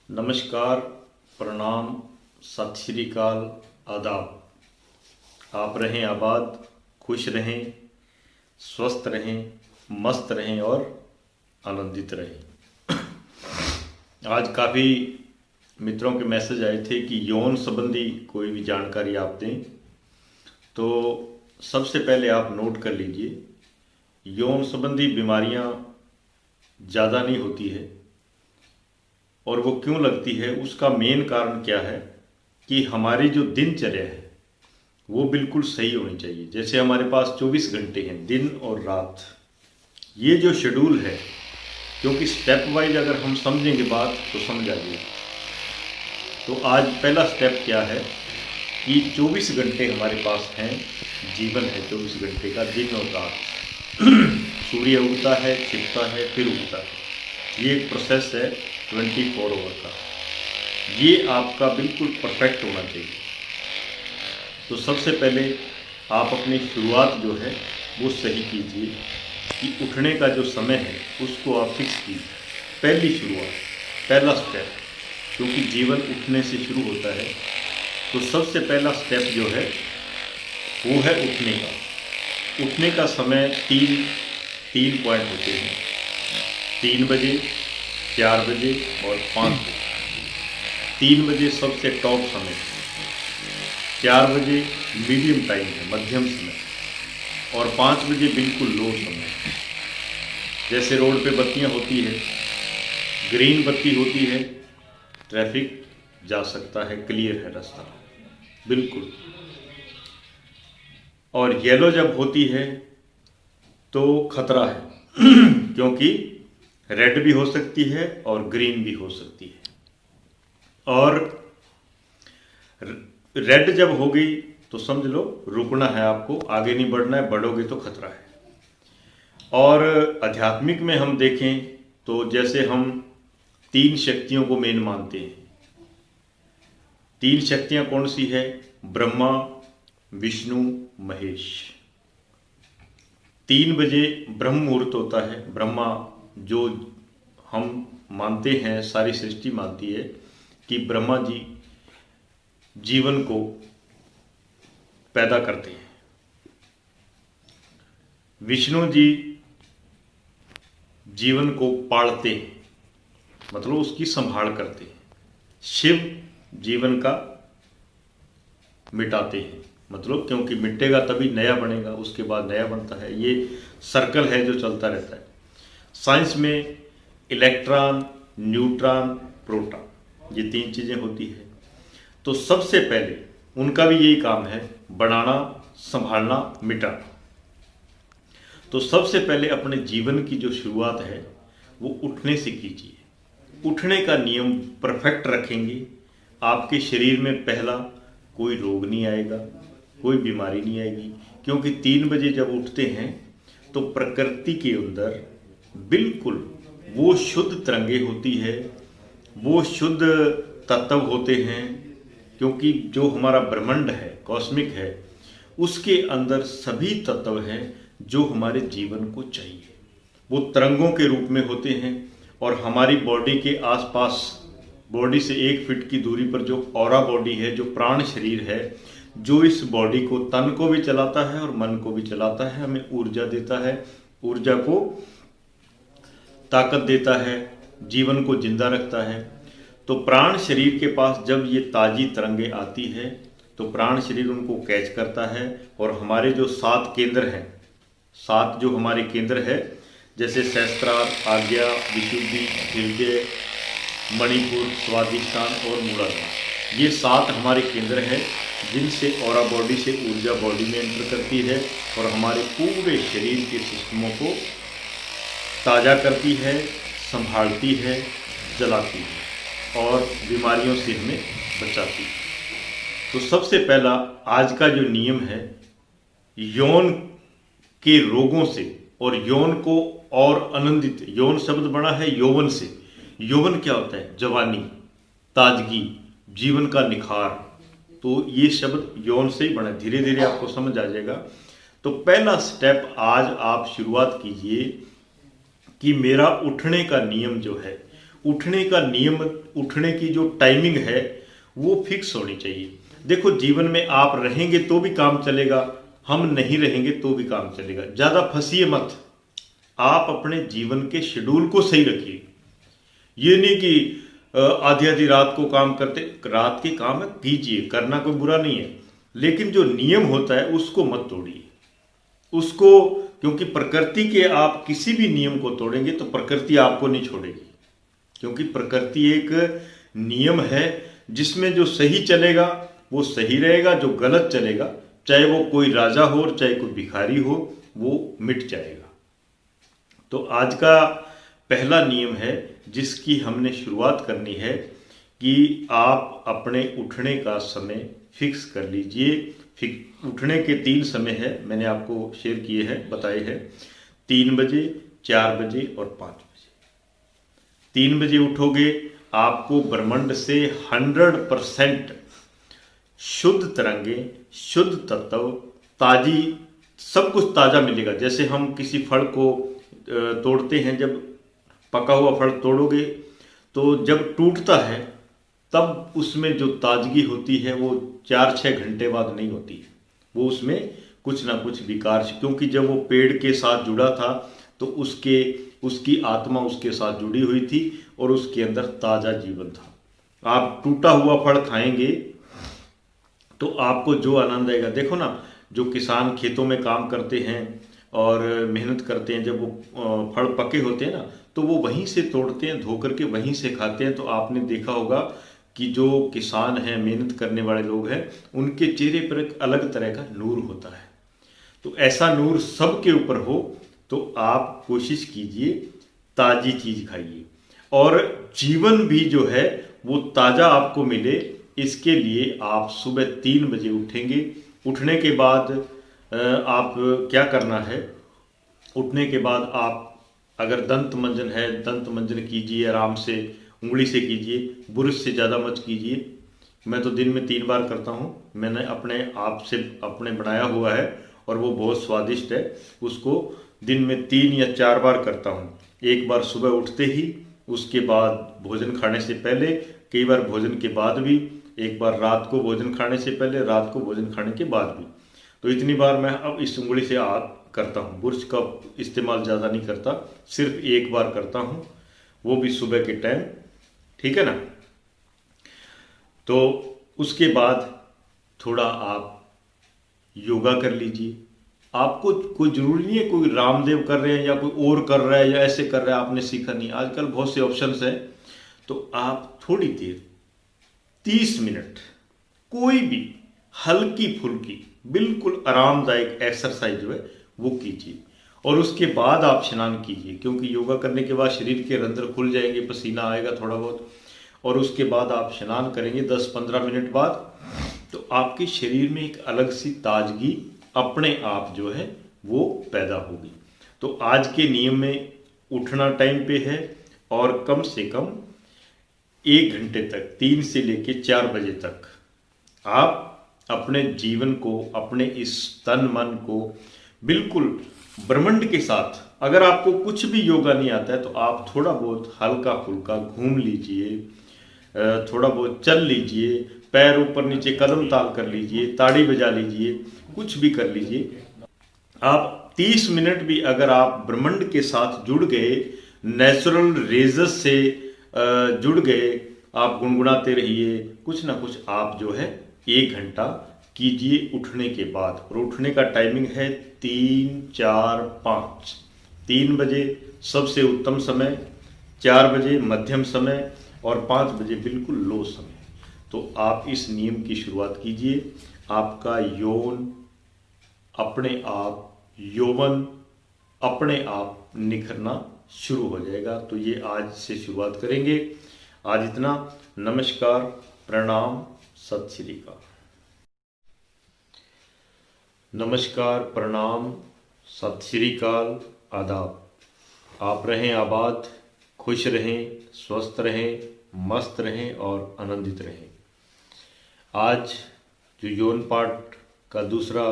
नमस्कार, प्रणाम, सत श्री अकाल, आदाब। आप रहें आबाद, खुश रहें, स्वस्थ रहें, मस्त रहें और आनंदित रहें। आज काफ़ी मित्रों के मैसेज आए थे कि यौन संबंधी कोई भी जानकारी आप दें। तो सबसे पहले आप नोट कर लीजिए, यौन संबंधी बीमारियां ज़्यादा नहीं होती है। और वो क्यों लगती है, उसका मेन कारण क्या है कि हमारी जो दिनचर्या है वो बिल्कुल सही होनी चाहिए। जैसे हमारे पास 24 घंटे हैं, दिन और रात, ये जो शेड्यूल है, क्योंकि स्टेप वाइज अगर हम समझेंगे बात तो समझ आ जाएगी। तो आज पहला स्टेप क्या है कि 24 घंटे हमारे पास हैं, जीवन है 24 घंटे का, दिन और रात। सूर्य उगता है, छिपता है, फिर उगता है। ये एक प्रोसेस है 24 आवर का। ये आपका बिल्कुल परफेक्ट होना चाहिए। तो सबसे पहले आप अपनी शुरुआत जो है वो सही कीजिए कि उठने का जो समय है उसको आप फिक्स कीजिए। पहली शुरुआत, पहला स्टेप, क्योंकि जीवन उठने से शुरू होता है। तो सबसे पहला स्टेप जो है वो है उठने का। उठने का समय तीन पॉइंट होते हैं, 3 बजे, 4 बजे और 5 बजे। 3 बजे सबसे टॉप समय, 4 बजे मीडियम टाइम है, मध्यम समय, और 5 बजे बिल्कुल लो समय। जैसे रोड पे बत्तियां होती है, ग्रीन बत्ती होती है, ट्रैफिक जा सकता है, क्लियर है रास्ता बिल्कुल। और येलो जब होती है तो खतरा है, क्योंकि रेड भी हो सकती है और ग्रीन भी हो सकती है। और रेड जब हो गई तो समझ लो रुकना है, आपको आगे नहीं बढ़ना है, बढ़ोगे तो खतरा है। और आध्यात्मिक में हम देखें तो जैसे हम 3 शक्तियों को मेन मानते हैं। 3 शक्तियां कौन सी है? ब्रह्मा, विष्णु, महेश। 3 बजे ब्रह्म मुहूर्त होता है। ब्रह्मा जो हम मानते हैं, सारी सृष्टि मानती है कि ब्रह्मा जी जीवन को पैदा करते हैं। विष्णु जी जीवन को पालते हैं, मतलब उसकी संभाल करते हैं। शिव जीवन का मिटाते हैं, मतलब क्योंकि मिटेगा तभी नया बनेगा, उसके बाद नया बनता है। ये सर्कल है जो चलता रहता है। साइंस में इलेक्ट्रॉन, न्यूट्रॉन, प्रोटॉन, ये 3 चीजें होती है। तो सबसे पहले उनका भी यही काम है, बनाना, संभालना, मिटाना। तो सबसे पहले अपने जीवन की जो शुरुआत है वो उठने से कीजिए। उठने का नियम परफेक्ट रखेंगे, आपके शरीर में पहला कोई रोग नहीं आएगा, कोई बीमारी नहीं आएगी। क्योंकि 3 बजे जब उठते हैं तो प्रकृति के अंदर बिल्कुल वो शुद्ध तरंगे होती है, वो शुद्ध तत्व होते हैं। क्योंकि जो हमारा ब्रह्मांड है, कॉस्मिक है, उसके अंदर सभी तत्व हैं जो हमारे जीवन को चाहिए। वो तरंगों के रूप में होते हैं। और हमारी बॉडी के आसपास, बॉडी से 1 फीट की दूरी पर जो ऑरा बॉडी है, जो प्राण शरीर है, जो इस बॉडी को, तन को भी चलाता है और मन को भी चलाता है, हमें ऊर्जा देता है, ऊर्जा को ताकत देता है, जीवन को जिंदा रखता है। तो प्राण शरीर के पास जब ये ताजी तरंगे आती है तो प्राण शरीर उनको कैच करता है। और हमारे जो 7 केंद्र हैं, 7 जो हमारे केंद्र है, जैसे सहस्त्रार, आज्ञा, विशुद्धि, हृदय, मणिपुर, स्वादिष्ठान और मूलाधार, ये 7 हमारे केंद्र हैं जिनसे ऑरा बॉडी से ऊर्जा बॉडी में एंटर करती है और हमारे पूरे शरीर के सिस्टमों को ताज़ा करती है, संभालती है, जलाती है और बीमारियों से हमें बचाती है। तो सबसे पहला आज का जो नियम है, यौन के रोगों से और यौन को और आनंदित, यौन शब्द बना है यौवन से। यौवन क्या होता है? जवानी, ताजगी, जीवन का निखार। तो ये शब्द यौन से ही बना है, धीरे धीरे आपको समझ आ जाएगा। तो पहला स्टेप आज आप शुरुआत कीजिए कि मेरा उठने का नियम जो है उठने का नियम, उठने की जो टाइमिंग है वो फिक्स होनी चाहिए। देखो, जीवन में आप रहेंगे तो भी काम चलेगा, हम नहीं रहेंगे तो भी काम चलेगा। ज़्यादा फंसिए मत, आप अपने जीवन के शेड्यूल को सही रखिए। ये नहीं कि आधी आधी रात को काम करते, रात के काम है कीजिए, करना कोई बुरा नहीं है, लेकिन जो नियम होता है उसको मत तोड़िए उसको, क्योंकि प्रकृति के आप किसी भी नियम को तोड़ेंगे तो प्रकृति आपको नहीं छोड़ेगी, क्योंकि प्रकृति एक नियम है जिसमें जो सही चलेगा वो सही रहेगा, जो गलत चलेगा, चाहे वो कोई राजा हो और चाहे कोई भिखारी हो, वो मिट जाएगा। तो आज का पहला नियम है जिसकी हमने शुरुआत करनी है कि आप अपने उठने का समय फिक्स कर लीजिए। उठने के 3 समय है, मैंने आपको शेयर किए हैं, बताए हैं। 3 बजे, 4 बजे और 5 बजे। 3 बजे उठोगे, आपको ब्रह्मांड से 100% शुद्ध तरंगे, शुद्ध तत्व, ताजी, सब कुछ ताज़ा मिलेगा। जैसे हम किसी फल को तोड़ते हैं, जब पका हुआ फल तोड़ोगे तो जब टूटता है तब उसमें जो ताजगी होती है वो 4-6 घंटे बाद नहीं होती है, वो उसमें कुछ ना कुछ विकार, क्योंकि जब वो पेड़ के साथ जुड़ा था तो उसकी आत्मा उसके साथ जुड़ी हुई थी और उसके अंदर ताज़ा जीवन था। आप टूटा हुआ फल खाएंगे तो आपको जो आनंद आएगा, देखो ना, जो किसान खेतों में काम करते हैं और मेहनत करते हैं, जब वो फल पके होते हैं ना तो वो वहीं से तोड़ते हैं, धो करके वहीं से खाते हैं। तो आपने देखा होगा कि जो किसान हैं, मेहनत करने वाले लोग हैं, उनके चेहरे पर एक अलग तरह का नूर होता है। तो ऐसा नूर सबके ऊपर हो तो आप कोशिश कीजिए ताज़ी चीज़ खाइए और जीवन भी जो है वो ताज़ा आपको मिले। इसके लिए आप सुबह 3 बजे उठेंगे। उठने के बाद आप क्या करना है, उठने के बाद आप अगर दंत मंजन है, दंत मंजन कीजिए, आराम से उंगली से कीजिए, ब्रश से ज़्यादा मत कीजिए। मैं तो दिन में 3 बार करता हूँ, मैंने अपने आप से अपने बनाया हुआ है और वो बहुत स्वादिष्ट है। उसको दिन में 3 या 4 बार करता हूँ। एक बार सुबह उठते ही, उसके बाद भोजन खाने से पहले, कई बार भोजन के बाद भी, एक बार रात को भोजन खाने से पहले, रात को भोजन खाने के बाद भी। तो इतनी बार मैं अब इस उंगली से करता हूँ। ब्रश का इस्तेमाल ज़्यादा नहीं करता, सिर्फ 1 बार करता हूँ, वो भी सुबह के टाइम, ठीक है ना। तो उसके बाद थोड़ा आप योगा कर लीजिए। आपको कोई ज़रूरी नहीं है कोई रामदेव कर रहे हैं या कोई और कर रहा है या ऐसे कर रहा है, आपने सीखा नहीं। आजकल बहुत से ऑप्शंस हैं। तो आप थोड़ी देर 30 मिनट कोई भी हल्की फुल्की बिल्कुल आरामदायक एक्सरसाइज जो है वो कीजिए और उसके बाद आप स्नान कीजिए, क्योंकि योगा करने के बाद शरीर के रंध्र खुल जाएंगे, पसीना आएगा थोड़ा बहुत, और उसके बाद आप स्नान करेंगे 10-15 मिनट बाद, तो आपके शरीर में एक अलग सी ताजगी अपने आप जो है वो पैदा होगी। तो आज के नियम में उठना टाइम पे है और कम से कम 1 घंटे तक, 3 से लेके 4 बजे तक आप अपने जीवन को, अपने इस तन मन को बिल्कुल ब्रह्मांड के साथ, अगर आपको कुछ भी योगा नहीं आता है तो आप थोड़ा बहुत हल्का फुल्का घूम लीजिए, थोड़ा बहुत चल लीजिए, पैर ऊपर नीचे कदम ताल कर लीजिए, ताड़ी बजा लीजिए, कुछ भी कर लीजिए। आप 30 मिनट भी अगर आप ब्रह्मांड के साथ जुड़ गए, नेचुरल रेजस से जुड़ गए, आप गुनगुनाते रहिए, कुछ ना कुछ आप जो है 1 घंटा कीजिए उठने के बाद। और उठने का टाइमिंग है 3, 4, 5। 3 बजे सबसे उत्तम समय, 4 बजे मध्यम समय और 5 बजे बिल्कुल लो समय। तो आप इस नियम की शुरुआत कीजिए, आपका यौवन अपने आप, यौवन अपने आप निखरना शुरू हो जाएगा। तो ये आज से शुरुआत करेंगे। आज इतना। नमस्कार, प्रणाम, सत श्री अकाल। नमस्कार, प्रणाम, सत श्री अकाल, आदाब। आप रहें आबाद, खुश रहें, स्वस्थ रहें, मस्त रहें और आनंदित रहें। आज जो यौन पार्ट का दूसरा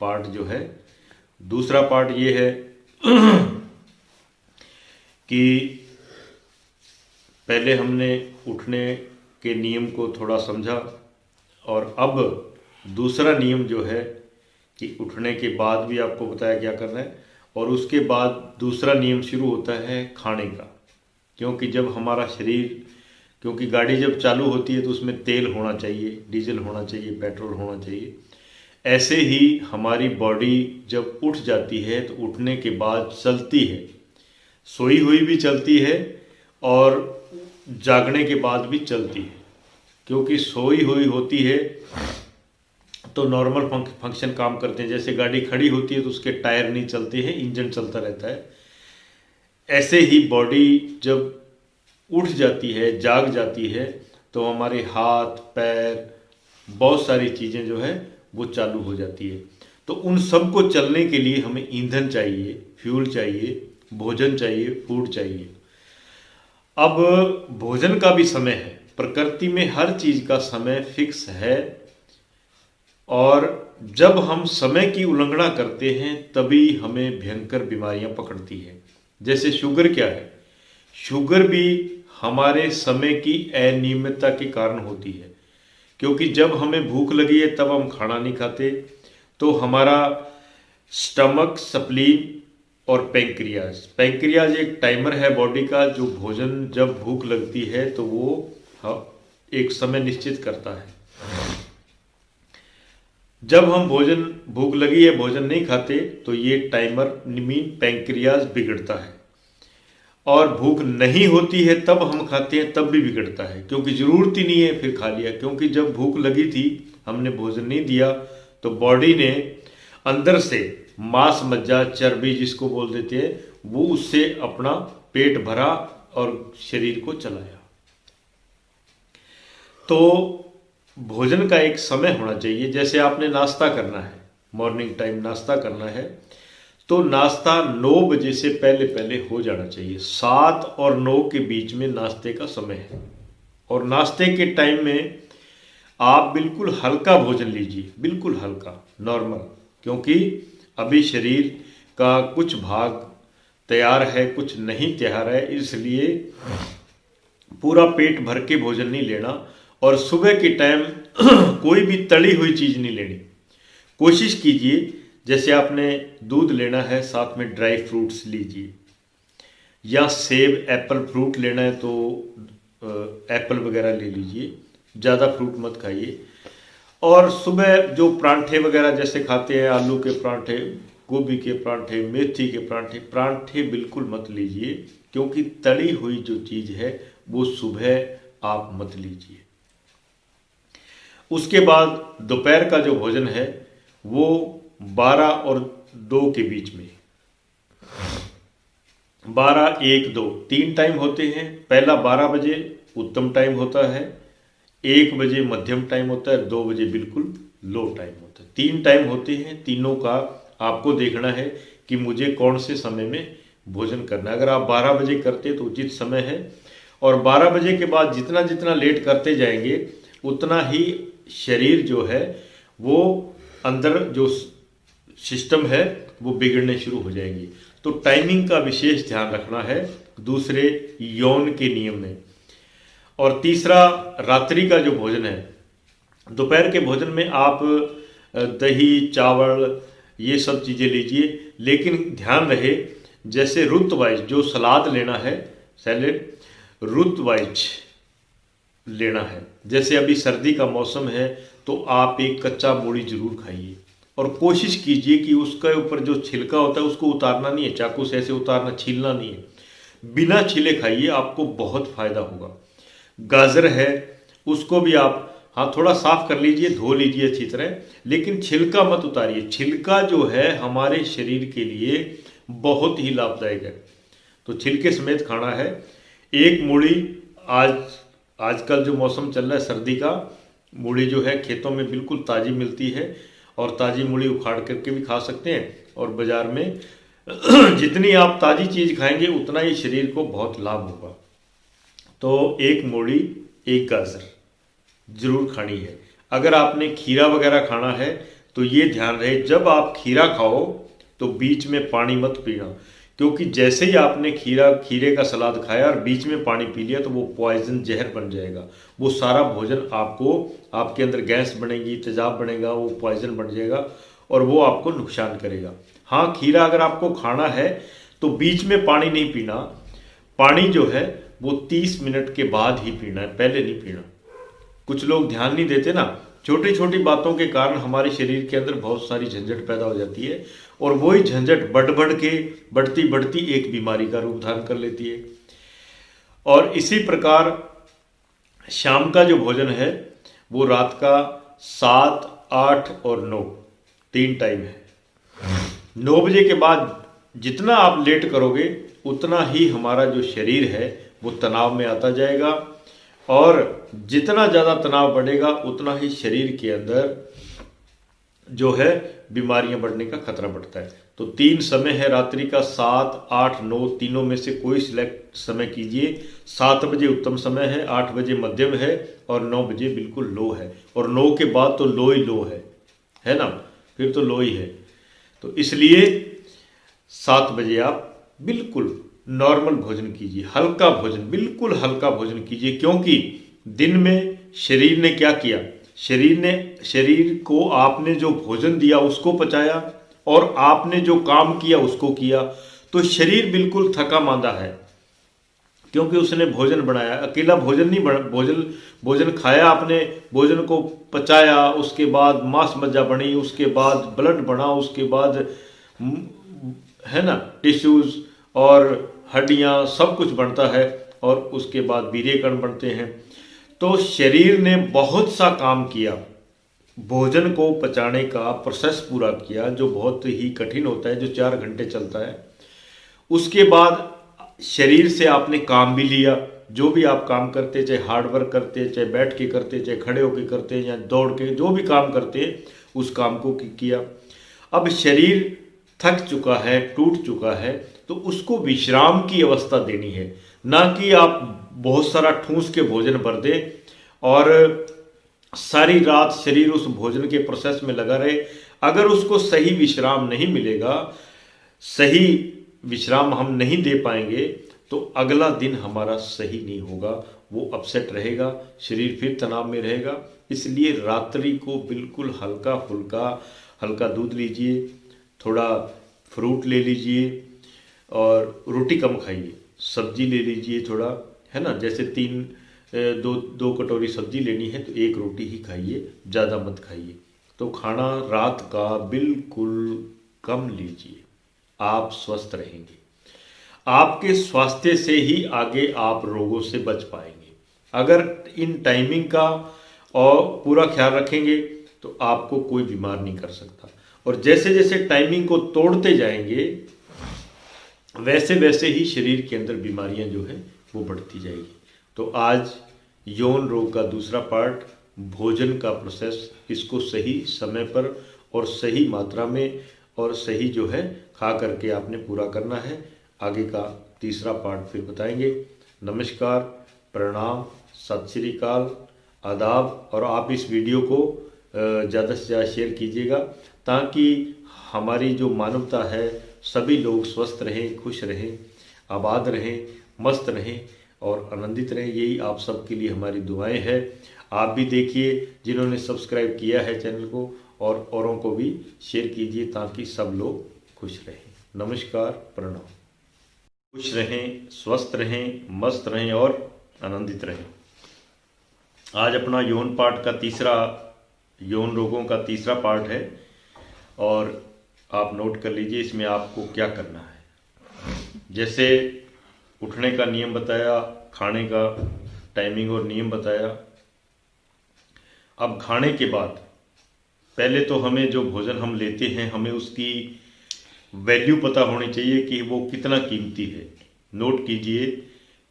पार्ट जो है, दूसरा पार्ट ये है कि पहले हमने उठने के नियम को थोड़ा समझा, और अब दूसरा नियम जो है कि उठने के बाद भी आपको बताया क्या करना है, और उसके बाद दूसरा नियम शुरू होता है खाने का। क्योंकि जब हमारा शरीर, क्योंकि गाड़ी जब चालू होती है तो उसमें तेल होना चाहिए, डीजल होना चाहिए, पेट्रोल होना चाहिए। ऐसे ही हमारी बॉडी जब उठ जाती है तो उठने के बाद चलती है, सोई हुई भी चलती है और जागने के बाद भी चलती है। क्योंकि सोई हुई होती है तो नॉर्मल फंक्शन काम करते हैं, जैसे गाड़ी खड़ी होती है तो उसके टायर नहीं चलते हैं, इंजन चलता रहता है। ऐसे ही बॉडी जब उठ जाती है, जाग जाती है, तो हमारे हाथ पैर बहुत सारी चीज़ें जो है वो चालू हो जाती है। तो उन सब को चलने के लिए हमें ईंधन चाहिए, फ्यूल चाहिए, भोजन चाहिए, फूड चाहिए। अब भोजन का भी समय है, प्रकृति में हर चीज़ का समय फिक्स है, और जब हम समय की उल्लंघना करते हैं तभी हमें भयंकर बीमारियां पकड़ती हैं। जैसे शुगर क्या है, शुगर भी हमारे समय की अनियमितता के कारण होती है। क्योंकि जब हमें भूख लगी है तब हम खाना नहीं खाते, तो हमारा स्टमक, स्प्लीन और पैंक्रियाज एक टाइमर है बॉडी का, जो भोजन जब भूख लगती है तो वो एक समय निश्चित करता है। जब हम भूख लगी है भोजन नहीं खाते तो ये टाइमर मीन पैंक्रियाज बिगड़ता है, और भूख नहीं होती है तब हम खाते हैं तब भी बिगड़ता है, क्योंकि ज़रूरत ही नहीं है फिर खा लिया। क्योंकि जब भूख लगी थी, हमने भोजन नहीं दिया, तो बॉडी ने अंदर से मांस मज्जा चर्बी जिसको बोल देते हैं, वो उससे अपना पेट भरा और शरीर को चलाया। तो भोजन का एक समय होना चाहिए। जैसे आपने नाश्ता करना है, मॉर्निंग टाइम नाश्ता करना है, तो नाश्ता 9 बजे से पहले पहले हो जाना चाहिए। 7 और 9 के बीच में नाश्ते का समय है, और नाश्ते के टाइम में आप बिल्कुल हल्का भोजन लीजिए, बिल्कुल हल्का, नॉर्मल। क्योंकि अभी शरीर का कुछ भाग तैयार है, कुछ नहीं तैयार है, इसलिए पूरा पेट भर के भोजन नहीं लेना। और सुबह के टाइम कोई भी तली हुई चीज़ नहीं लेनी। कोशिश कीजिए, जैसे आपने दूध लेना है, साथ में ड्राई फ्रूट्स लीजिए, या सेब एप्पल फ्रूट लेना है तो एप्पल वगैरह ले लीजिए, ज़्यादा फ्रूट मत खाइए। और सुबह जो परांठे वगैरह जैसे खाते हैं, आलू के परांठे, गोभी के परांठे, मेथी के परांठे बिल्कुल मत लीजिए, क्योंकि तली हुई जो चीज़ है वो सुबह आप मत लीजिए। उसके बाद दोपहर का जो भोजन है वो 12 और 2 के बीच में, 12, 1, 2 3 टाइम होते हैं। पहला 12 बजे उत्तम टाइम होता है, 1 बजे मध्यम टाइम होता है, 2 बजे बिल्कुल लो टाइम होता है। 3 टाइम होते हैं, तीनों का आपको देखना है कि मुझे कौन से समय में भोजन करना है। अगर आप 12 बजे करते तो उचित समय है, और 12 बजे के बाद जितना जितना लेट करते जाएंगे उतना ही शरीर जो है वो अंदर जो सिस्टम है वो बिगड़ने शुरू हो जाएंगी। तो टाइमिंग का विशेष ध्यान रखना है दूसरे यौन के नियम में। और तीसरा रात्रि का जो भोजन है, दोपहर के भोजन में आप दही चावल ये सब चीज़ें लीजिए, लेकिन ध्यान रहे जैसे रुत वाइज जो सलाद लेना है, सैलेड रुत वाइज लेना है। जैसे अभी सर्दी का मौसम है तो आप एक कच्चा मूली जरूर खाइए, और कोशिश कीजिए कि उसके ऊपर जो छिलका होता है उसको उतारना नहीं है, चाकू से ऐसे उतारना, छीलना नहीं है, बिना छीले खाइए, आपको बहुत फायदा होगा। गाजर है उसको भी आप थोड़ा साफ कर लीजिए, धो लीजिए अच्छी तरह, लेकिन छिलका मत उतारिए। छिलका जो है हमारे शरीर के लिए बहुत ही लाभदायक है, तो छिलके समेत खाना है। एक मूली, आजकल जो मौसम चल रहा है सर्दी का, मूली जो है खेतों में बिल्कुल ताज़ी मिलती है, और ताज़ी मूली उखाड़ करके भी खा सकते हैं, और बाज़ार में जितनी आप ताज़ी चीज़ खाएंगे उतना ही शरीर को बहुत लाभ होगा। तो एक मूली, एक गाजर जरूर खानी है। अगर आपने खीरा वगैरह खाना है तो ये ध्यान रहे जब आप खीरा खाओ तो बीच में पानी मत पीना, क्योंकि जैसे ही आपने खीरे का सलाद खाया और बीच में पानी पी लिया तो वो पॉइजन, जहर बन जाएगा। वो सारा भोजन आपको, आपके अंदर गैस बनेगी, तेजाब बनेगा, वो पॉइजन बन जाएगा और वो आपको नुकसान करेगा। हाँ, खीरा अगर आपको खाना है तो बीच में पानी नहीं पीना। पानी जो है वो 30 मिनट के बाद ही पीना है, पहले नहीं पीना। कुछ लोग ध्यान नहीं देते ना, छोटी छोटी बातों के कारण हमारे शरीर के अंदर बहुत सारी झंझट पैदा हो जाती है और वही झंझट बढ़ के बढ़ती बढ़ती एक बीमारी का रूप धारण कर लेती है। और इसी प्रकार शाम का जो भोजन है वो रात का 7, 8 और 9 3 टाइम है। 9 बजे के बाद जितना आप लेट करोगे उतना ही हमारा जो शरीर है वो तनाव में आता जाएगा और जितना ज़्यादा तनाव बढ़ेगा उतना ही शरीर के अंदर जो है बीमारियां बढ़ने का खतरा बढ़ता है। तो 3 समय है रात्रि का, 7, 8, 9, तीनों में से कोई सिलेक्ट समय कीजिए। 7 बजे उत्तम समय है, 8 बजे मध्यम है और 9 बजे बिल्कुल लो है। और 9 के बाद तो लो ही लो है ना, फिर तो लो ही है। तो इसलिए 7 बजे आप बिल्कुल नॉर्मल भोजन कीजिए, हल्का भोजन, बिल्कुल हल्का भोजन कीजिए। क्योंकि दिन में शरीर ने क्या किया, शरीर को आपने जो भोजन दिया उसको पचाया और आपने जो काम किया उसको किया, तो शरीर बिल्कुल थका मांदा है क्योंकि उसने भोजन बनाया। अकेला भोजन नहीं भोजन खाया आपने, भोजन को पचाया, उसके बाद मांस मज्जा बनी, उसके बाद ब्लड बना, उसके बाद है ना टिश्यूज और हड्डियां सब कुछ बनता है और उसके बाद वीर्य कण बनते हैं। तो शरीर ने बहुत सा काम किया, भोजन को पचाने का प्रोसेस पूरा किया जो बहुत ही कठिन होता है, जो 4 घंटे चलता है। उसके बाद शरीर से आपने काम भी लिया, जो भी आप काम करते, चाहे हार्ड वर्क करते, चाहे बैठ के करते, चाहे खड़े होके करते या दौड़ के, जो भी काम करते उस काम को किया। अब शरीर थक चुका है, टूट चुका है, तो उसको विश्राम की अवस्था देनी है, ना कि आप बहुत सारा ठूस के भोजन भर दे और सारी रात शरीर उस भोजन के प्रोसेस में लगा रहे। अगर उसको सही विश्राम नहीं मिलेगा, सही विश्राम हम नहीं दे पाएंगे तो अगला दिन हमारा सही नहीं होगा, वो अपसेट रहेगा, शरीर फिर तनाव में रहेगा। इसलिए रात्रि को बिल्कुल हल्का फुल्का, हल्का दूध लीजिए, थोड़ा फ्रूट ले लीजिए और रोटी कम खाइए, सब्जी ले लीजिए थोड़ा, है ना। जैसे 2 कटोरी सब्जी लेनी है तो 1 रोटी ही खाइए, ज़्यादा मत खाइए। तो खाना रात का बिल्कुल कम लीजिए, आप स्वस्थ रहेंगे। आपके स्वास्थ्य से ही आगे आप रोगों से बच पाएंगे। अगर इन टाइमिंग का और पूरा ख्याल रखेंगे तो आपको कोई बीमार नहीं कर सकता। और जैसे जैसे टाइमिंग को तोड़ते जाएंगे वैसे वैसे ही शरीर के अंदर बीमारियां जो है वो बढ़ती जाएगी। तो आज यौन रोग का दूसरा पार्ट, भोजन का प्रोसेस, इसको सही समय पर और सही मात्रा में और सही जो है खा करके आपने पूरा करना है। आगे का तीसरा पार्ट फिर बताएंगे। नमस्कार, प्रणाम, सत श्री अकाल, आदाब। और आप इस वीडियो को ज़्यादा से ज़्यादा शेयर कीजिएगा ताकि हमारी जो मानवता है, सभी लोग स्वस्थ रहें, खुश रहें, आबाद रहें, मस्त रहें और आनंदित रहें। यही आप सबके लिए हमारी दुआएं हैं। आप भी देखिए, जिन्होंने सब्सक्राइब किया है चैनल को, और औरों को भी शेयर कीजिए ताकि सब लोग खुश रहें। नमस्कार, प्रणाम। खुश रहें, स्वस्थ रहें, मस्त रहें और आनंदित रहें। आज अपना यौन पार्ट का यौन रोगों का तीसरा पार्ट है और आप नोट कर लीजिए इसमें आपको क्या करना है। जैसे उठने का नियम बताया, खाने का टाइमिंग और नियम बताया। अब खाने के बाद पहले तो हमें जो भोजन हम लेते हैं हमें उसकी वैल्यू पता होनी चाहिए कि वो कितना कीमती है। नोट कीजिए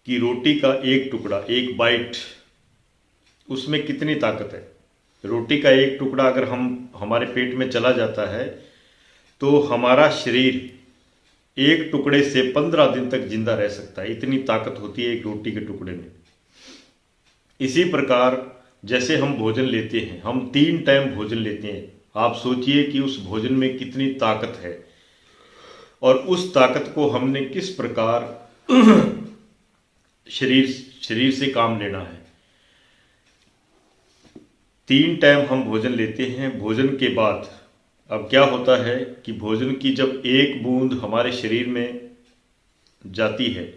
कि रोटी का एक टुकड़ा, एक बाइट, उसमें कितनी ताकत है। रोटी का एक टुकड़ा अगर हमारे पेट में चला जाता है तो हमारा शरीर एक टुकड़े से 15 दिन तक जिंदा रह सकता है, इतनी ताकत होती है एक रोटी के टुकड़े में। इसी प्रकार जैसे हम भोजन लेते हैं, हम 3 टाइम भोजन लेते हैं, आप सोचिए कि उस भोजन में कितनी ताकत है। और उस ताकत को हमने किस प्रकार शरीर से काम लेना है। 3 टाइम हम भोजन लेते हैं। भोजन के बाद अब क्या होता है कि भोजन की जब एक बूंद हमारे शरीर में जाती है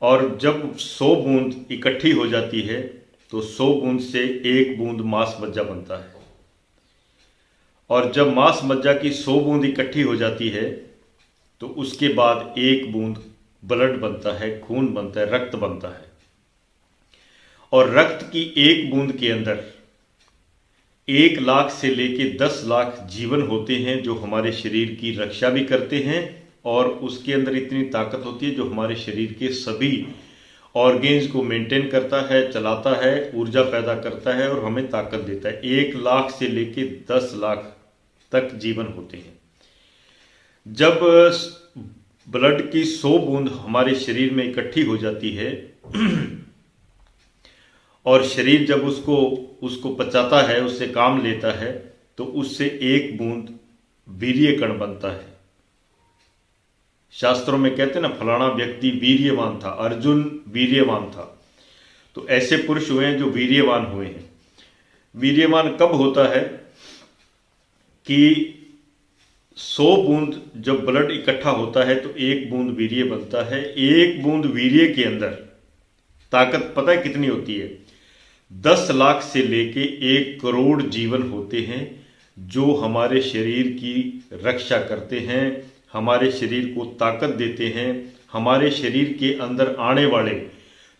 और जब 100 बूंद इकट्ठी हो जाती है तो 100 बूंद से 1 बूंद मांस मज्जा बनता है, और जब मांस मज्जा की 100 बूंद इकट्ठी हो जाती है तो उसके बाद 1 बूंद ब्लड बनता है, खून बनता है, रक्त बनता है। और रक्त की 1 बूंद के अंदर 1 लाख से लेके 10 लाख जीवन होते हैं जो हमारे शरीर की रक्षा भी करते हैं, और उसके अंदर इतनी ताकत होती है जो हमारे शरीर के सभी ऑर्गेन्स को मेंटेन करता है, चलाता है, ऊर्जा पैदा करता है और हमें ताकत देता है। 1 लाख से लेके 10 लाख तक जीवन होते हैं। जब ब्लड की 100 बूंद हमारे शरीर में इकट्ठी हो जाती है और शरीर जब उसको पचाता है, उससे काम लेता है, तो उससे 1 बूंद वीर्य कण बनता है। शास्त्रों में कहते हैं ना, फलाना व्यक्ति वीर्यवान था, अर्जुन वीर्यवान था। तो ऐसे पुरुष हुए हैं जो वीर्यवान हुए हैं। वीर्यवान कब होता है कि 100 बूंद जब ब्लड इकट्ठा होता है तो 1 बूंद वीर्य बनता है। 1 बूंद वीर्य के अंदर ताकत पता है कितनी होती है? 10 लाख से लेके 1 करोड़ जीवन होते हैं जो हमारे शरीर की रक्षा करते हैं, हमारे शरीर को ताकत देते हैं। हमारे शरीर के अंदर आने वाले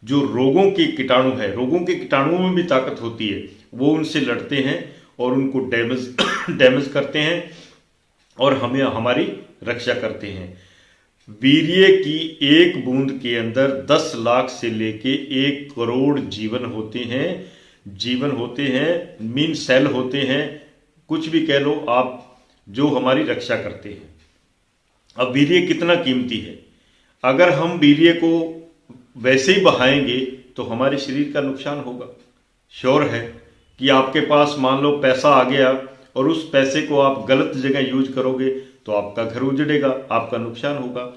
जो रोगों के कीटाणु है, रोगों के कीटाणुओं में भी ताकत होती है, वो उनसे लड़ते हैं और उनको डैमेज करते हैं और हमें हमारी रक्षा करते हैं। वीर्य की 1 बूंद के अंदर 10 लाख से लेके 1 करोड़ जीवन होते हैं, मीन सेल होते हैं, कुछ भी कह लो आप, जो हमारी रक्षा करते हैं। अब वीर्य कितना कीमती है। अगर हम वीर्य को वैसे ही बहाएंगे तो हमारे शरीर का नुकसान होगा। श्योर है कि आपके पास मान लो पैसा आ गया और उस पैसे को आप गलत जगह यूज करोगे तो आपका घर उजड़ेगा, आपका नुकसान होगा।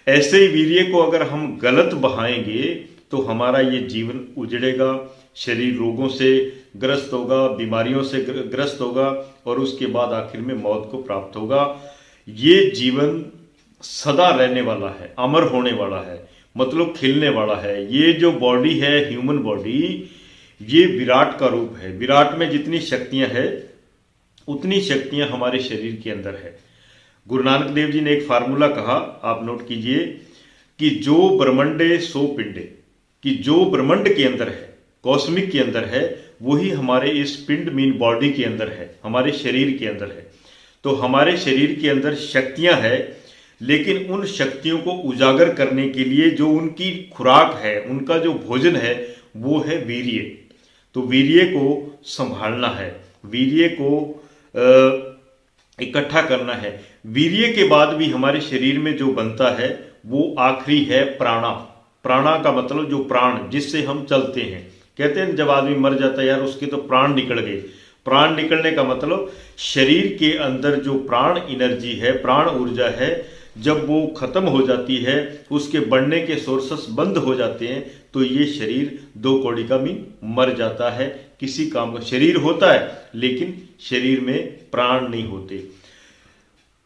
ऐसे ही वीर्य को अगर हम गलत बहाएंगे तो हमारा ये जीवन उजड़ेगा, शरीर रोगों से ग्रस्त होगा, बीमारियों से ग्रस्त होगा और उसके बाद आखिर में मौत को प्राप्त होगा। ये जीवन सदा रहने वाला है, अमर होने वाला है, मतलब खिलने वाला है। ये जो बॉडी है, ह्यूमन बॉडी, ये विराट का रूप है। विराट में जितनी शक्तियां हैं उतनी शक्तियां हमारे शरीर के अंदर है। गुरु नानक देव जी ने एक फार्मूला कहा, आप नोट कीजिए, कि जो ब्रह्मंडे सो पिंडे, कि जो ब्रह्मंड के अंदर है, कॉस्मिक के अंदर है, वही हमारे इस पिंड मीन बॉडी के अंदर है, हमारे शरीर के अंदर है। तो हमारे शरीर के अंदर शक्तियां हैं, लेकिन उन शक्तियों को उजागर करने के लिए जो उनकी खुराक है, उनका जो भोजन है, वो है वीर्य। तो वीर्य को संभालना है, वीर्य को इकट्ठा करना है। वीर्य के बाद भी हमारे शरीर में जो बनता है वो आखिरी है प्राणा। प्राणा का मतलब जो प्राण, जिससे हम चलते हैं। कहते हैं जब आदमी मर जाता है यार उसके तो प्राण निकल गए। प्राण निकलने का मतलब शरीर के अंदर जो प्राण एनर्जी है, प्राण ऊर्जा है, जब वो खत्म हो जाती है, उसके बढ़ने के सोर्सेस बंद हो जाते हैं, तो ये शरीर 2 कौड़ी का भी मर जाता है। किसी काम का शरीर होता है लेकिन शरीर में प्राण नहीं होते।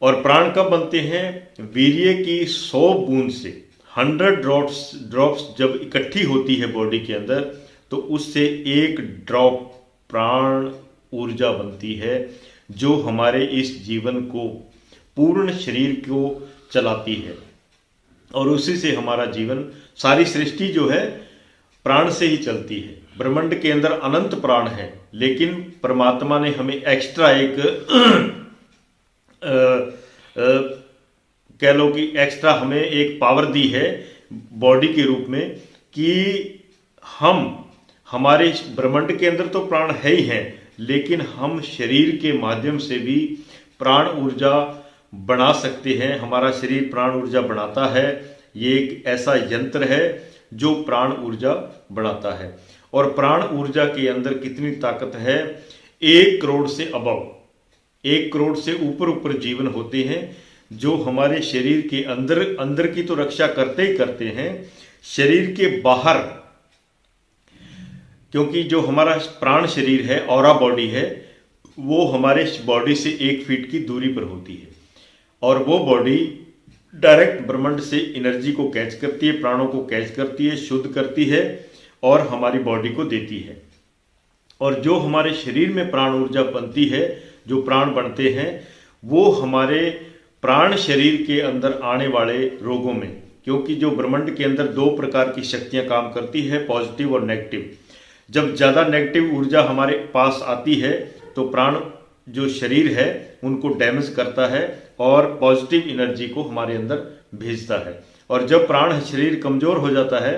और प्राण कब बनते हैं? वीर्य की 100 बूंद से 100 ड्रॉप्स जब इकट्ठी होती है बॉडी के अंदर, तो उससे 1 ड्रॉप प्राण ऊर्जा बनती है जो हमारे इस जीवन को, पूर्ण शरीर को चलाती है। और उसी से हमारा जीवन, सारी सृष्टि जो है प्राण से ही चलती है। ब्रह्मांड के अंदर अनंत प्राण है, लेकिन परमात्मा ने हमें एक्स्ट्रा एक कह लो कि एक्स्ट्रा हमें एक पावर दी है बॉडी के रूप में, कि हमारे ब्रह्मांड के अंदर तो प्राण है ही है, लेकिन हम शरीर के माध्यम से भी प्राण ऊर्जा बना सकते हैं। हमारा शरीर प्राण ऊर्जा बनाता है। ये एक ऐसा यंत्र है जो प्राण ऊर्जा बढ़ाता है। और प्राण ऊर्जा के अंदर कितनी ताकत है? 1 करोड़ से अबव, 1 करोड़ से ऊपर जीवन होते हैं जो हमारे शरीर के अंदर अंदर की तो रक्षा करते ही करते हैं, शरीर के बाहर, क्योंकि जो हमारा प्राण शरीर है, ऑरा बॉडी है, वो हमारे बॉडी से 1 फीट की दूरी पर होती है और वो बॉडी डायरेक्ट ब्रह्मांड से एनर्जी को कैच करती है, प्राणों को कैच करती है, शुद्ध करती है और हमारी बॉडी को देती है। और जो हमारे शरीर में प्राण ऊर्जा बनती है, जो प्राण बनते हैं, वो हमारे प्राण शरीर के अंदर आने वाले रोगों में, क्योंकि जो ब्रह्मांड के अंदर 2 प्रकार की शक्तियां काम करती है, पॉजिटिव और नेगेटिव। जब ज़्यादा नेगेटिव ऊर्जा हमारे पास आती है तो प्राण जो शरीर है उनको डैमेज करता है और पॉजिटिव एनर्जी को हमारे अंदर भेजता है। और जब प्राण शरीर कमज़ोर हो जाता है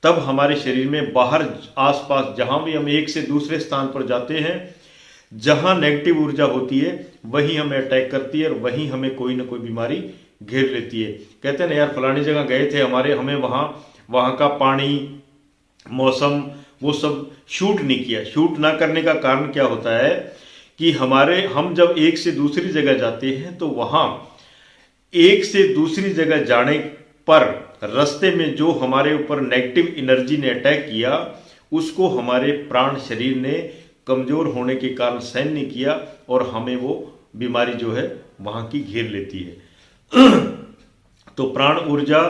तब हमारे शरीर में बाहर आसपास जहां भी हम एक से दूसरे स्थान पर जाते हैं, जहां नेगेटिव ऊर्जा होती है वहीं हमें अटैक करती है और वहीं हमें कोई ना कोई बीमारी घेर लेती है। कहते हैं ना यार, फलानी जगह गए थे, हमें वहां का पानी, मौसम, वो सब शूट नहीं किया। शूट ना करने का कारण क्या होता है कि हम जब एक से दूसरी जगह जाते हैं तो वहां एक से दूसरी जगह जाने पर रास्ते में जो हमारे ऊपर नेगेटिव एनर्जी ने अटैक किया, उसको हमारे प्राण शरीर ने कमजोर होने के कारण सहन नहीं किया और हमें वो बीमारी जो है वहां की घेर लेती है। तो प्राण ऊर्जा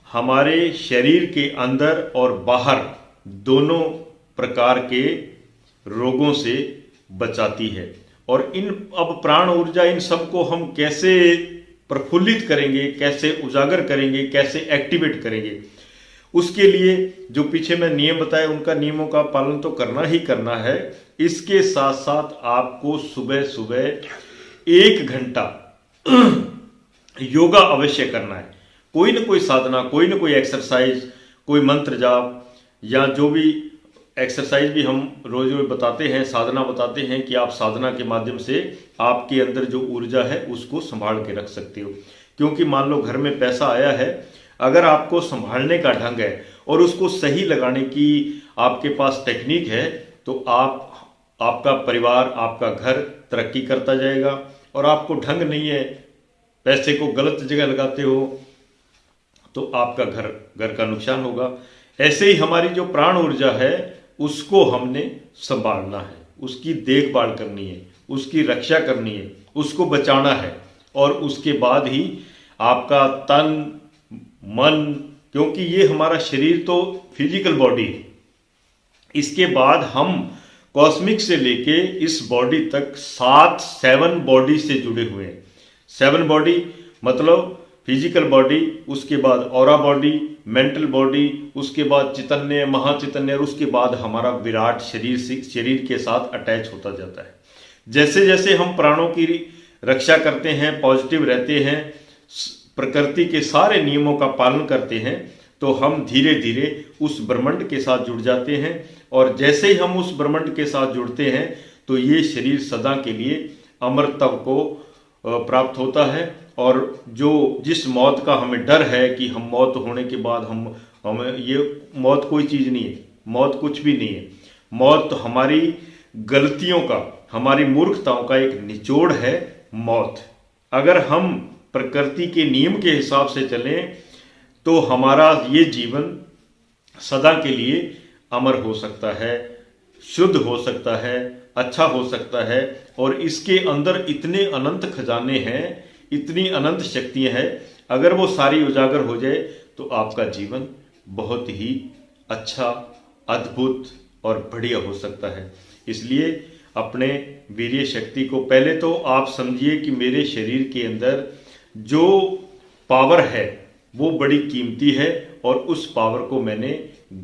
हमारे शरीर के अंदर और बाहर दोनों प्रकार के रोगों से बचाती है। और अब प्राण ऊर्जा, इन सबको हम कैसे प्रफुल्लित करेंगे, कैसे उजागर करेंगे, कैसे एक्टिवेट करेंगे, उसके लिए जो पीछे मैं नियम बताए उनका नियमों का पालन तो करना ही करना है। इसके साथ साथ आपको सुबह सुबह 1 घंटा योगा अवश्य करना है। कोई ना कोई साधना, कोई ना कोई एक्सरसाइज, कोई मंत्र जाप या जो भी एक्सरसाइज भी हम रोज रोज बताते हैं, साधना बताते हैं कि आप साधना के माध्यम से आपके अंदर जो ऊर्जा है उसको संभाल के रख सकते हो। क्योंकि मान लो घर में पैसा आया है, अगर आपको संभालने का ढंग है और उसको सही लगाने की आपके पास टेक्निक है तो आपका परिवार, आपका घर तरक्की करता जाएगा। और आपको ढंग नहीं है, पैसे को गलत जगह लगाते हो तो आपका घर का नुकसान होगा। ऐसे ही हमारी जो प्राण ऊर्जा है उसको हमने संभालना है, उसकी देखभाल करनी है, उसकी रक्षा करनी है, उसको बचाना है। और उसके बाद ही आपका तन मन, क्योंकि ये हमारा शरीर तो फिजिकल बॉडी है, इसके बाद हम कॉस्मिक से लेके इस बॉडी तक 7 बॉडी से जुड़े हुए हैं। 7 बॉडी मतलब फिजिकल बॉडी, उसके बाद ऑरा बॉडी, मेंटल बॉडी, उसके बाद चैतन्य, महाचैतन्य, और उसके बाद हमारा विराट शरीर के साथ अटैच होता जाता है। जैसे जैसे हम प्राणों की रक्षा करते हैं, पॉजिटिव रहते हैं, प्रकृति के सारे नियमों का पालन करते हैं, तो हम धीरे धीरे उस ब्रह्मांड के साथ जुड़ जाते हैं। और जैसे ही हम उस ब्रह्मांड के साथ जुड़ते हैं तो ये शरीर सदा के लिए अमरत्व को प्राप्त होता है। और जिस मौत का हमें डर है कि हम मौत होने के बाद हमें ये मौत कोई चीज़ नहीं है, मौत कुछ भी नहीं है। मौत हमारी गलतियों का, हमारी मूर्खताओं का एक निचोड़ है मौत। अगर हम प्रकृति के नियम के हिसाब से चलें तो हमारा ये जीवन सदा के लिए अमर हो सकता है, शुद्ध हो सकता है, अच्छा हो सकता है। और इसके अंदर इतने अनंत खजाने हैं, इतनी अनंत शक्तियां हैं, अगर वो सारी उजागर हो जाए तो आपका जीवन बहुत ही अच्छा, अद्भुत और बढ़िया हो सकता है। इसलिए अपने वीर्य शक्ति को पहले तो आप समझिए कि मेरे शरीर के अंदर जो पावर है वो बड़ी कीमती है और उस पावर को मैंने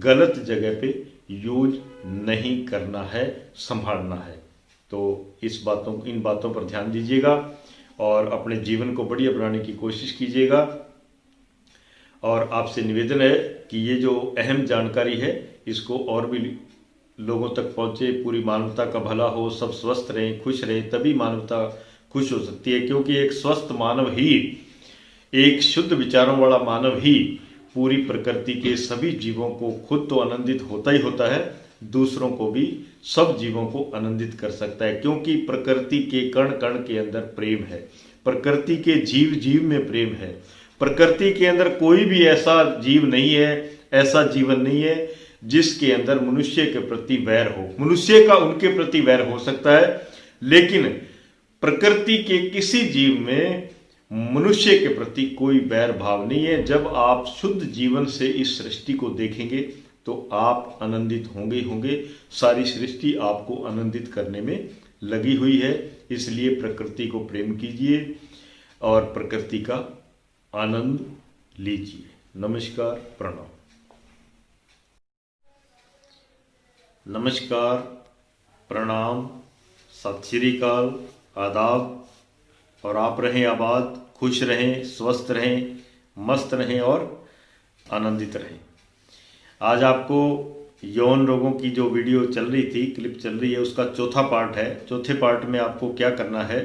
गलत जगह पे यूज नहीं करना है, संभालना है। तो इन बातों पर ध्यान दीजिएगा और अपने जीवन को बढ़िया बनाने की कोशिश कीजिएगा। और आपसे निवेदन है कि ये जो अहम जानकारी है इसको और भी लोगों तक पहुँचे, पूरी मानवता का भला हो, सब स्वस्थ रहें, खुश रहें, तभी मानवता खुश हो सकती है। क्योंकि एक स्वस्थ मानव ही, एक शुद्ध विचारों वाला मानव ही पूरी प्रकृति के सभी जीवों को खुद तो आनंदित होता ही होता है, दूसरों को भी, सब जीवों को आनंदित कर सकता है। क्योंकि प्रकृति के कण कण के अंदर प्रेम है, प्रकृति के जीव जीव में प्रेम है। प्रकृति के अंदर कोई भी ऐसा जीव नहीं है, ऐसा जीवन नहीं है जिसके अंदर मनुष्य के प्रति वैर हो। मनुष्य का उनके प्रति वैर हो सकता है, लेकिन प्रकृति के किसी जीव में मनुष्य के प्रति कोई वैर भाव नहीं है। जब आप शुद्ध जीवन से इस सृष्टि को देखेंगे तो आप आनंदित होंगे होंगे। सारी सृष्टि आपको आनंदित करने में लगी हुई है, इसलिए प्रकृति को प्रेम कीजिए और प्रकृति का आनंद लीजिए। नमस्कार, प्रणाम। नमस्कार, प्रणाम, सत श्री अकाल, आदाब। और आप रहें आबाद, खुश रहें, स्वस्थ रहें, मस्त रहें और आनंदित रहें। आज आपको यौन रोगों की जो वीडियो चल रही थी, क्लिप चल रही है, उसका चौथा पार्ट है। चौथे पार्ट में आपको क्या करना है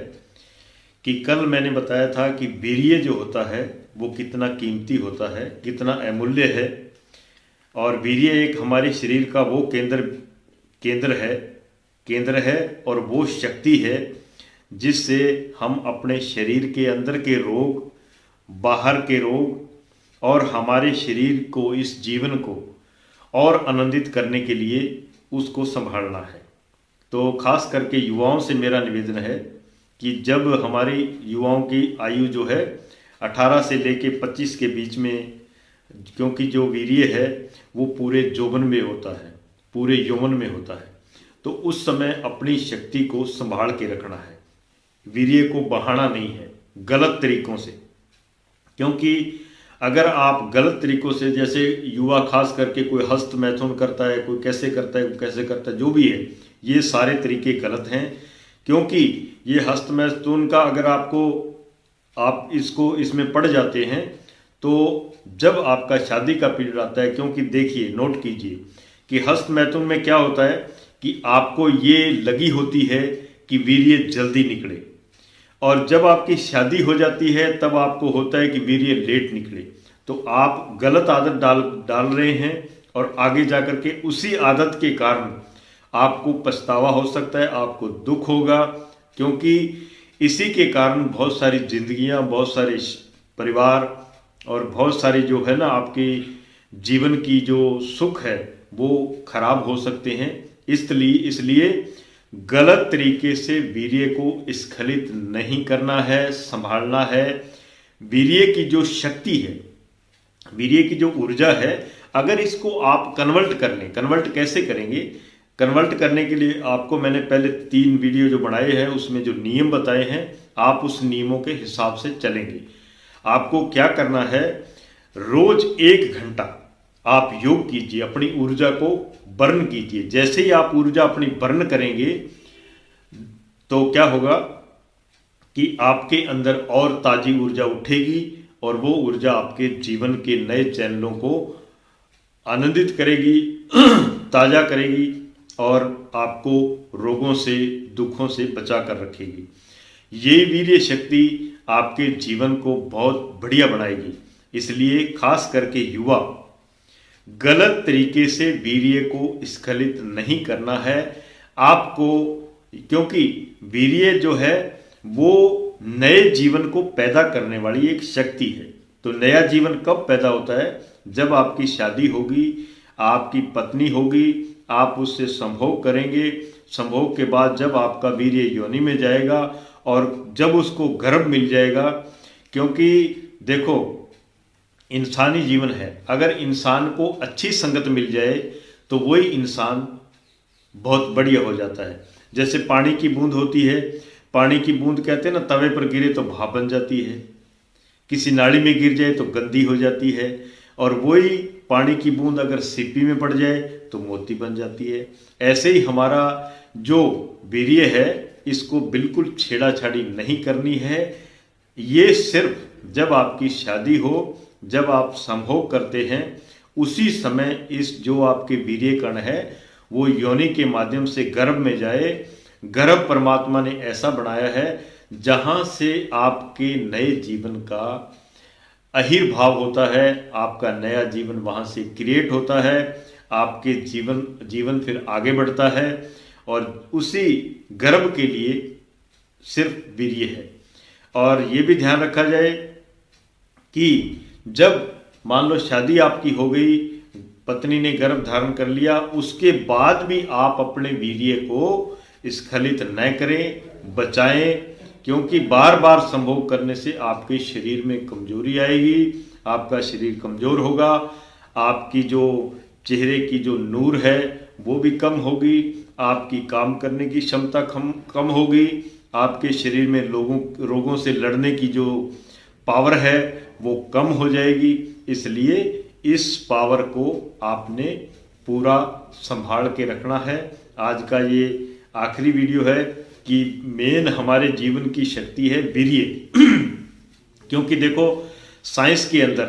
कि कल मैंने बताया था कि वीर्य जो होता है वो कितना कीमती होता है, कितना अमूल्य है। और वीर्य एक हमारे शरीर का वो केंद्र है और वो शक्ति है जिससे हम अपने शरीर के अंदर के रोग, बाहर के रोग और हमारे शरीर को, इस जीवन को और आनंदित करने के लिए उसको संभालना है। तो खास करके युवाओं से मेरा निवेदन है कि जब हमारी युवाओं की आयु जो है 18 से लेके 25 के बीच में, क्योंकि जो वीर्य है वो पूरे यौवन में होता है, पूरे यौवन में होता है, तो उस समय अपनी शक्ति को संभाल के रखना है। वीर्य को बहाना नहीं है गलत तरीकों से, क्योंकि अगर आप गलत तरीकों से, जैसे युवा खास करके कोई हस्त मैथुन करता है, कोई कैसे करता है, कोई कैसे करता है, जो भी है, ये सारे तरीके गलत हैं। क्योंकि ये हस्त मैथुन का अगर आप इसमें पड़ जाते हैं तो जब आपका शादी का पीरियड आता है, क्योंकि देखिए, नोट कीजिए कि हस्त मैथुन में क्या होता है कि आपको ये लगी होती है कि वीर्य जल्दी निकले, और जब आपकी शादी हो जाती है तब आपको होता है कि वीर्य लेट निकले। तो आप गलत आदत डाल रहे हैं और आगे जाकर के उसी आदत के कारण आपको पछतावा हो सकता है, आपको दुख होगा, क्योंकि इसी के कारण बहुत सारी जिंदगियां, बहुत सारे परिवार और बहुत सारी जो है ना आपके जीवन की जो सुख है वो खराब हो सकते हैं। इसलिए गलत तरीके से वीर्य को स्खलित नहीं करना है, संभालना है। वीर्य की जो शक्ति है, वीर्य की जो ऊर्जा है, अगर इसको आप कन्वर्ट कर लें, कन्वर्ट कैसे करेंगे? कन्वर्ट करने के लिए आपको मैंने पहले 3 वीडियो जो बनाए हैं उसमें जो नियम बताए हैं, आप उस नियमों के हिसाब से चलेंगे। आपको क्या करना है, रोज 1 घंटा आप योग कीजिए, अपनी ऊर्जा को बर्न कीजिए। जैसे ही आप ऊर्जा अपनी बर्न करेंगे तो क्या होगा कि आपके अंदर और ताजी ऊर्जा उठेगी और वो ऊर्जा आपके जीवन के नए चैनलों को आनंदित करेगी, ताजा करेगी और आपको रोगों से, दुखों से बचा कर रखेगी। ये वीर्य शक्ति आपके जीवन को बहुत बढ़िया बनाएगी। इसलिए खास करके युवा, गलत तरीके से वीर्य को स्खलित नहीं करना है आपको, क्योंकि वीर्य जो है वो नए जीवन को पैदा करने वाली एक शक्ति है। तो नया जीवन कब पैदा होता है? जब आपकी शादी होगी, आपकी पत्नी होगी, आप उससे संभोग करेंगे। संभोग के बाद जब आपका वीर्य योनि में जाएगा और जब उसको गर्भ मिल जाएगा, क्योंकि देखो इंसानी जीवन है, अगर इंसान को अच्छी संगत मिल जाए तो वही इंसान बहुत बढ़िया हो जाता है। जैसे पानी की बूंद होती है, पानी की बूंद कहते हैं ना, तवे पर गिरे तो भाप बन जाती है, किसी नाली में गिर जाए तो गंदी हो जाती है, और वही पानी की बूंद अगर सीपी में पड़ जाए तो मोती बन जाती है। ऐसे ही हमारा जो वीर्य है, इसको बिल्कुल छेड़ाछाड़ी नहीं करनी है। ये सिर्फ जब आपकी शादी हो, जब आप संभोग करते हैं, उसी समय इस जो आपके वीर्य कण है वो योनि के माध्यम से गर्भ में जाए। गर्भ परमात्मा ने ऐसा बनाया है जहां से आपके नए जीवन का आविर्भाव होता है, आपका नया जीवन वहां से क्रिएट होता है, आपके जीवन फिर आगे बढ़ता है। और उसी गर्भ के लिए सिर्फ वीर्य है। और ये भी ध्यान रखा जाए कि जब मान लो शादी आपकी हो गई, पत्नी ने गर्भ धारण कर लिया, उसके बाद भी आप अपने वीर्य को स्खलित न करें, बचाएं, क्योंकि बार बार संभोग करने से आपके शरीर में कमजोरी आएगी, आपका शरीर कमजोर होगा, आपकी जो चेहरे की जो नूर है वो भी कम होगी, आपकी काम करने की क्षमता कम होगी, आपके शरीर में रोगों से लड़ने की जो पावर है वो कम हो जाएगी। इसलिए इस पावर को आपने पूरा संभाल के रखना है। आज का ये आखिरी वीडियो है कि मेन हमारे जीवन की शक्ति है वीर्य। क्योंकि देखो साइंस के अंदर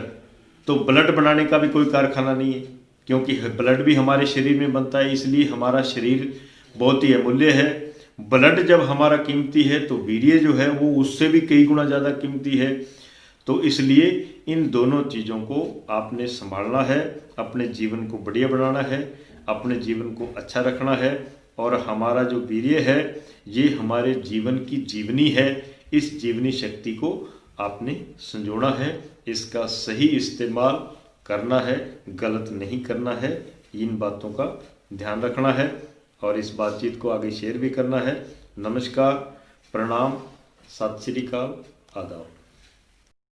तो ब्लड बनाने का भी कोई कारखाना नहीं है, क्योंकि ब्लड भी हमारे शरीर में बनता है, इसलिए हमारा शरीर बहुत ही अमूल्य है। ब्लड जब हमारा कीमती है तो वीर्य जो है वो उससे भी कई गुना ज़्यादा कीमती है। तो इसलिए इन दोनों चीज़ों को आपने संभालना है, अपने जीवन को बढ़िया बनाना है, अपने जीवन को अच्छा रखना है। और हमारा जो वीर्य है ये हमारे जीवन की जीवनी है, इस जीवनी शक्ति को आपने संजोना है, इसका सही इस्तेमाल करना है, गलत नहीं करना है। इन बातों का ध्यान रखना है और इस बातचीत को आगे शेयर भी करना है। नमस्कार, प्रणाम, सत श्री अकाल, आदाब।